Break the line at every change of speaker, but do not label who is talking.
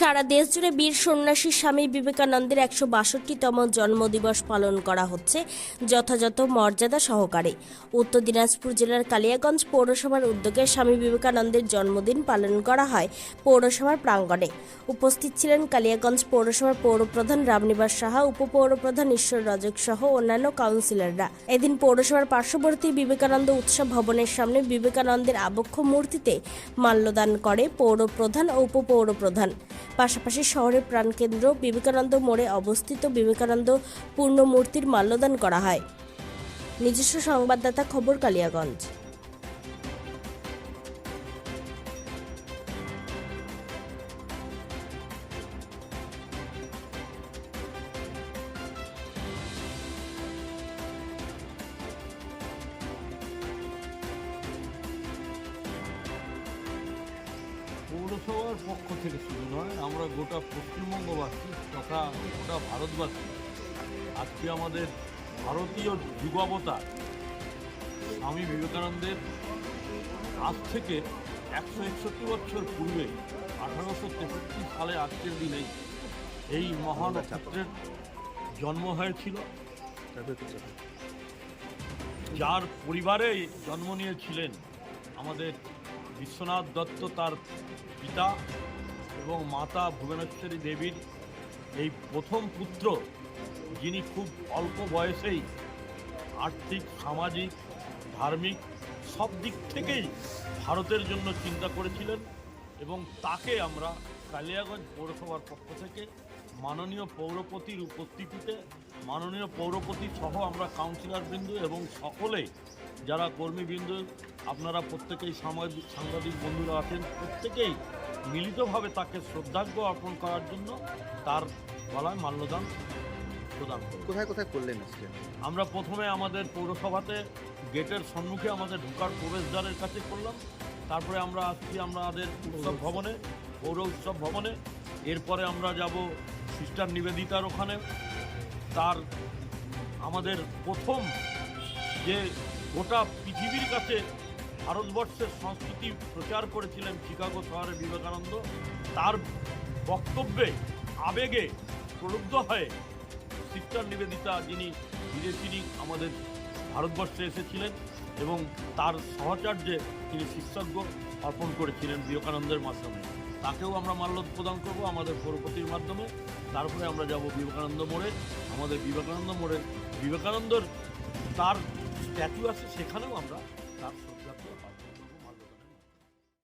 সারা দেশ জুড়ে বীর সন্ন্যাসী স্বামী বিবেকানন্দের ১৬২তম জন্মদিবস পালন করা হচ্ছে যথাযথ মর্যাদা সহকারে। উত্তর দিনাজপুর জেলার কালিয়াগঞ্জ পৌরসভার উদ্যোগে স্বামী বিবেকানন্দের জন্মদিন পালন করা হয় পৌরসভার প্রাঙ্গণে। উপস্থিত ছিলেন কালিয়াগঞ্জ পৌরসভার পৌরপ্রধান রামনিবাস সাহা, উপপৌরপ্রধান ঈশ্বর রজক সহ অন্যান্য কাউন্সিলররা। এদিন পৌরসভার পার্শ্ববর্তী বিবেকানন্দ উৎসব ভবনের সামনে বিবেকানন্দের আবক্ষ মূর্তিতে মাল্যদান করে পৌরপ্রধান ও উপপৌরপ্রধান। পাশাপাশি শহরের প্রাণকেন্দ্র বিবেকানন্দ মোড়ে অবস্থিত বিবেকানন্দ পূর্ণমূর্তির মাল্যদান করা হয়। নিজস্ব সংবাদদাতা খবর, কালিয়াগঞ্জ।
পৌরসভার পক্ষ থেকে শুধু নয়, আমরা গোটা পশ্চিমবঙ্গবাসী তথা গোটা ভারতবাসী আজকে আমাদের ভারতীয় যুগাবতার স্বামী বিবেকানন্দের আজ থেকে ১৬১ বছর পূর্বে ১৮৬৩ সালে আজকের দিনেই এই মহান ছাত্রের জন্ম হয়েছিল, যার পরিবারে জন্ম নিয়েছিলেন আমাদের বিশ্বনাথ দত্ত তার পিতা এবং মাতা ভুবনেশ্বরী দেবীর এই প্রথম পুত্র, যিনি খুব অল্প বয়সেই আর্থিক, সামাজিক, ধার্মিক সব দিক থেকেই ভারতের জন্য চিন্তা করেছিলেন। এবং তাকে আমরা কালিয়াগঞ্জ পৌরসভার পক্ষ থেকে মাননীয় পৌরপতির উপস্থিতিতে, মাননীয় পৌরপতি সহ আমরা কাউন্সিলরবৃন্দ এবং সকলে যারা কর্মীবৃন্দ, আপনারা প্রত্যেকেই সাংবাদিক বন্ধুরা আছেন, প্রত্যেকেই মিলিতভাবে তাকে শ্রদ্ধার্ঘ্য অর্পণ করার জন্য তার গলায় মাল্যদান প্রদান করি।
কোথায় কোথায় করলেন আজকে?
আমরা প্রথমে আমাদের পৌরসভাতে গেটের সম্মুখে আমাদের ঢোকার প্রবেশদ্বারের কাছে করলাম, তারপরে আমরা আসছি আমাদের উৎসব ভবনে, পৌর উৎসব ভবনে। এরপরে আমরা যাব সিস্টার নিবেদিতার ওখানে। তার আমাদের প্রথম যে গোটা পৃথিবীর কাছে ভারতবর্ষের সংস্কৃতি প্রচার করেছিলেন চিকাগো শহরে বিবেকানন্দ, তার বক্তব্যে আবেগে প্রলুব্ধ হয়ে সিস্টার নিবেদিতা, যিনি বিদেশিনী আমাদের ভারতবর্ষে এসেছিলেন এবং তার সহচর্যে তিনি শিষ্যার্ঘ্য অর্পণ করেছিলেন বিবেকানন্দের মাধ্যমে, তাকেও আমরা মাল্য প্রদান করব আমাদের পৌরপতির মাধ্যমে। তারপরে আমরা যাব বিবেকানন্দ মোড়ে। আমাদের বিবেকানন্দ মোড়ে বিবেকানন্দর তার স্ট্যাচু আছে, সেখানেও আমরা তার